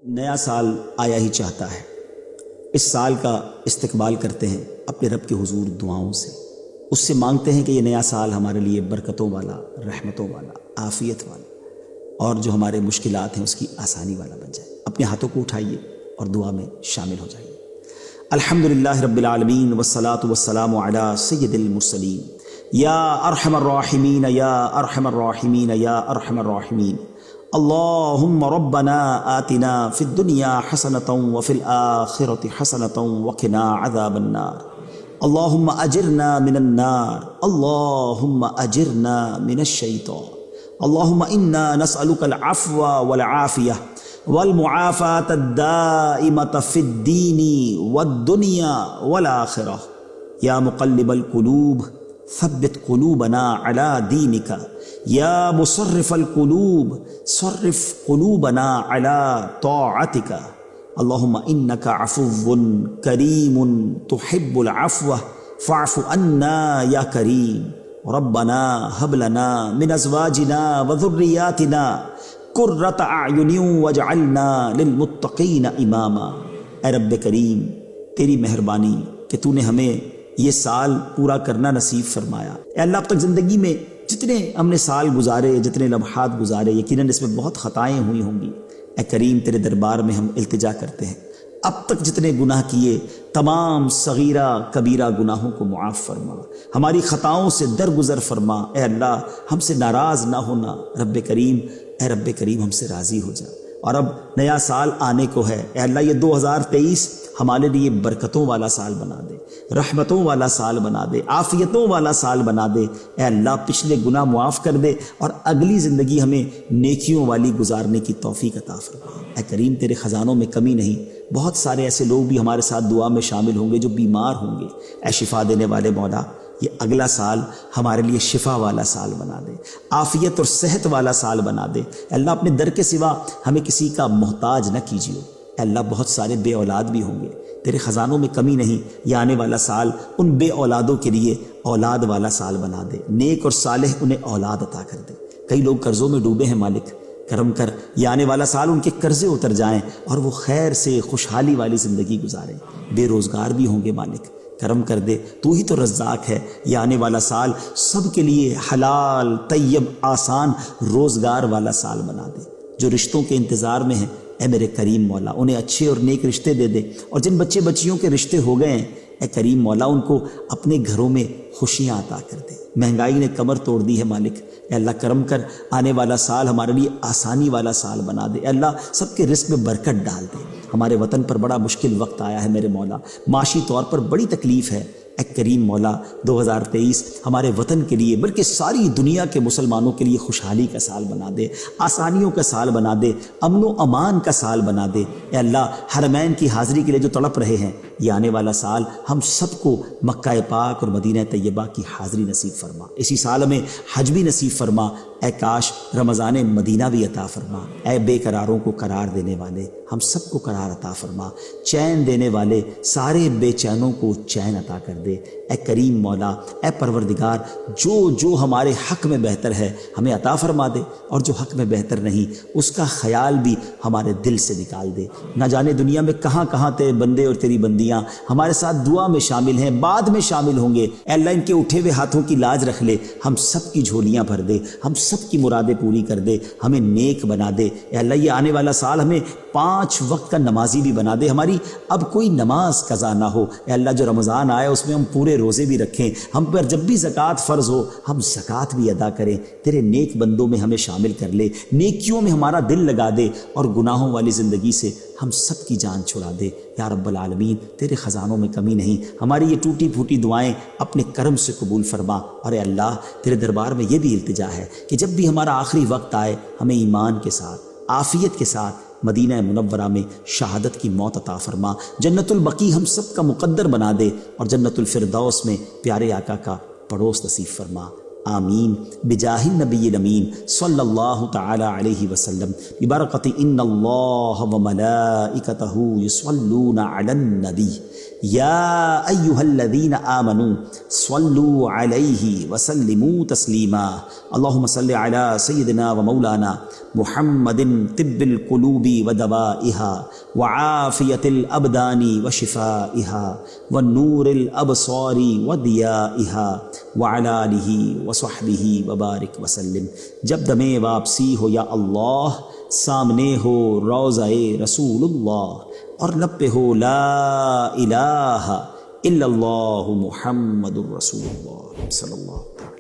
نیا سال آیا ہی چاہتا ہے۔ اس سال کا استقبال کرتے ہیں اپنے رب کے حضور دعاؤں سے، اس سے مانگتے ہیں کہ یہ نیا سال ہمارے لیے برکتوں والا، رحمتوں والا، عافیت والا، اور جو ہمارے مشکلات ہیں اس کی آسانی والا بن جائے۔ اپنے ہاتھوں کو اٹھائیے اور دعا میں شامل ہو جائیے۔ الحمدللہ رب العالمین والصلاة والسلام علی سید المرسلین، یا ارحم الراحمین یا ارحم الراحمین یا ارحم الراحمین۔ اللہم ربنا آتنا فی الدنیا حسنۃ وفی الآخرۃ حسنۃ وقنا عذاب النار۔ اللہم اجرنا من النار، اللہم اجرنا من الشیطان، اللہم انا نسألک العفو والعافیہ والمعافاة الدائمة فی الدین والدنیا والآخرہ۔ یا مقلب القلوب ثبت قلوبنا علی دینک، یا مصرف القلوب صرف قلوبنا علی طاعتک۔ اللہم انک عفو کریم تحب العفو فاعف عنا یا کریم۔ ربنا ہب لنا من ازواجنا وذریاتنا قرۃ اعین واجعلنا للمتقین اماما۔ اے رب کریم، تیری مہربانی کہ تو نے ہمیں یہ سال پورا کرنا نصیب فرمایا۔ اے اللہ، اب تک زندگی میں جتنے ہم نے سال گزارے، جتنے لمحات گزارے، یقیناً اس میں بہت خطائیں ہوئی ہوں گی۔ اے کریم، تیرے دربار میں ہم التجا کرتے ہیں، اب تک جتنے گناہ کیے تمام صغیرہ کبیرہ گناہوں کو معاف فرما، ہماری خطاؤں سے درگزر فرما۔ اے اللہ، ہم سے ناراض نہ ہونا۔ رب کریم، اے رب کریم، ہم سے راضی ہو جا۔ اور اب نیا سال آنے کو ہے، اے اللہ، یہ 2023 ہمارے لیے برکتوں والا سال بنا دے، رحمتوں والا سال بنا دے، عافیتوں والا سال بنا دے۔ اے اللہ، پچھلے گناہ معاف کر دے اور اگلی زندگی ہمیں نیکیوں والی گزارنے کی توفیق عطا فرما۔ اے کریم، تیرے خزانوں میں کمی نہیں، بہت سارے ایسے لوگ بھی ہمارے ساتھ دعا میں شامل ہوں گے جو بیمار ہوں گے۔ اے شفا دینے والے مولا، یہ اگلا سال ہمارے لیے شفا والا سال بنا دے، عافیت اور صحت والا سال بنا دے۔ اے اللہ، اپنے در کے سوا ہمیں کسی کا محتاج نہ کیجیے۔ اے اللہ، بہت سارے بے اولاد بھی ہوں گے، تیرے خزانوں میں کمی نہیں، یہ آنے والا سال ان بے اولادوں کے لیے اولاد والا سال بنا دے، نیک اور صالح انہیں اولاد عطا کر دے۔ کئی لوگ قرضوں میں ڈوبے ہیں، مالک کرم کر، یہ آنے والا سال ان کے قرضے اتر جائیں اور وہ خیر سے خوشحالی والی زندگی گزاریں۔ بے روزگار بھی ہوں گے، مالک کرم کر دے، تو ہی تو رزاق ہے۔ یہ آنے والا سال سب کے لیے حلال، طیب، آسان روزگار والا سال بنا دے۔ جو رشتوں کے انتظار میں ہیں، اے میرے کریم مولا، انہیں اچھے اور نیک رشتے دے دے، اور جن بچے بچیوں کے رشتے ہو گئے ہیں، اے کریم مولا، ان کو اپنے گھروں میں خوشیاں عطا کر دے۔ مہنگائی نے کمر توڑ دی ہے، مالک اے اللہ کرم کر، آنے والا سال ہمارے لیے آسانی والا سال بنا دے۔ اے اللہ، سب کے رزق میں برکت ڈال دے۔ ہمارے وطن پر بڑا مشکل وقت آیا ہے میرے مولا، معاشی طور پر بڑی تکلیف ہے۔ اے کریم مولا، 2023 ہمارے وطن کے لیے بلکہ ساری دنیا کے مسلمانوں کے لیے خوشحالی کا سال بنا دے، آسانیوں کا سال بنا دے، امن و امان کا سال بنا دے۔ اے اللہ، حرمین کی حاضری کے لیے جو تڑپ رہے ہیں، یہ آنے والا سال ہم سب کو مکہ پاک اور مدینہ طیبہ کی حاضری نصیب فرما۔ اسی سال میں حج بھی نصیب فرما۔ اے کاش رمضان مدینہ بھی عطا فرما۔ اے بے قراروں کو قرار دینے والے، ہم سب کو قرار عطا فرما۔ چین دینے والے سارے بے چینوں کو چین عطا کر دے۔ اے کریم مولا، اے پروردگار، جو جو ہمارے حق میں بہتر ہے ہمیں عطا فرما دے، اور جو حق میں بہتر نہیں اس کا خیال بھی ہمارے دل سے نکال دے۔ نہ جانے دنیا میں کہاں کہاں تیرے بندے اور تیری بندیاں ہمارے ساتھ دعا میں شامل ہیں، بعد میں شامل ہوں گے۔ اے اللہ، ان کے اٹھے ہوئے ہاتھوں کی لاج رکھ لے، ہم سب کی جھولیاں بھر دے، ہم سب کی مرادیں پوری کر دے، ہمیں نیک بنا دے۔ اے اللہ، یہ آنے والا سال ہمیں 5 وقت کا نمازی بھی بنا دے، ہماری اب کوئی نماز قضا نہ ہو۔ اے اللہ، جو رمضان آئے اس میں ہم پورے روزے بھی رکھیں، ہم پر جب بھی زکوٰۃ فرض ہو ہم زکوٰۃ بھی ادا کریں۔ تیرے نیک بندوں میں ہمیں شامل کر لے، نیکیوں میں ہمارا دل لگا دے، اور گناہوں والی زندگی سے ہم سب کی جان چھڑا دے۔ یا رب العالمین، تیرے خزانوں میں کمی نہیں، ہماری یہ ٹوٹی پھوٹی دعائیں اپنے کرم سے قبول فرما۔ اور اے اللہ، تیرے دربار میں یہ بھی التجا ہے کہ جب بھی ہمارا آخری وقت آئے ہمیں ایمان کے ساتھ، عافیت کے ساتھ مدینہ منورہ میں شہادت کی موت عطا فرما۔ جنت البقیع ہم سب کا مقدر بنا دے، اور جنت الفردوس میں پیارے آقا کا پڑوس نصیب فرما۔ آمین بجاہ النبی الامین صلی اللہ تعالی علیہ وسلم ببرکۃ ان اللہ وملائکتہ یصلون علی النبی یا ایہا الذین آمنوا صلوا علیہ وسلموا تسلیما اللہم صل علی سیدنا ومولانا محمد طب القلوب ودوائها وعافیة الابدان وشفائها والنور الابصار وضیائها وعلی آلہ وصحبہ وبارک وسلم۔ جب دم واپسی ہو یا اللہ، سامنے ہو روضہ رسول اللہ، اور لب پہ ہو لا الہ الا اللہ محمد الرسول اللہ صلی اللہ علیہ وسلم۔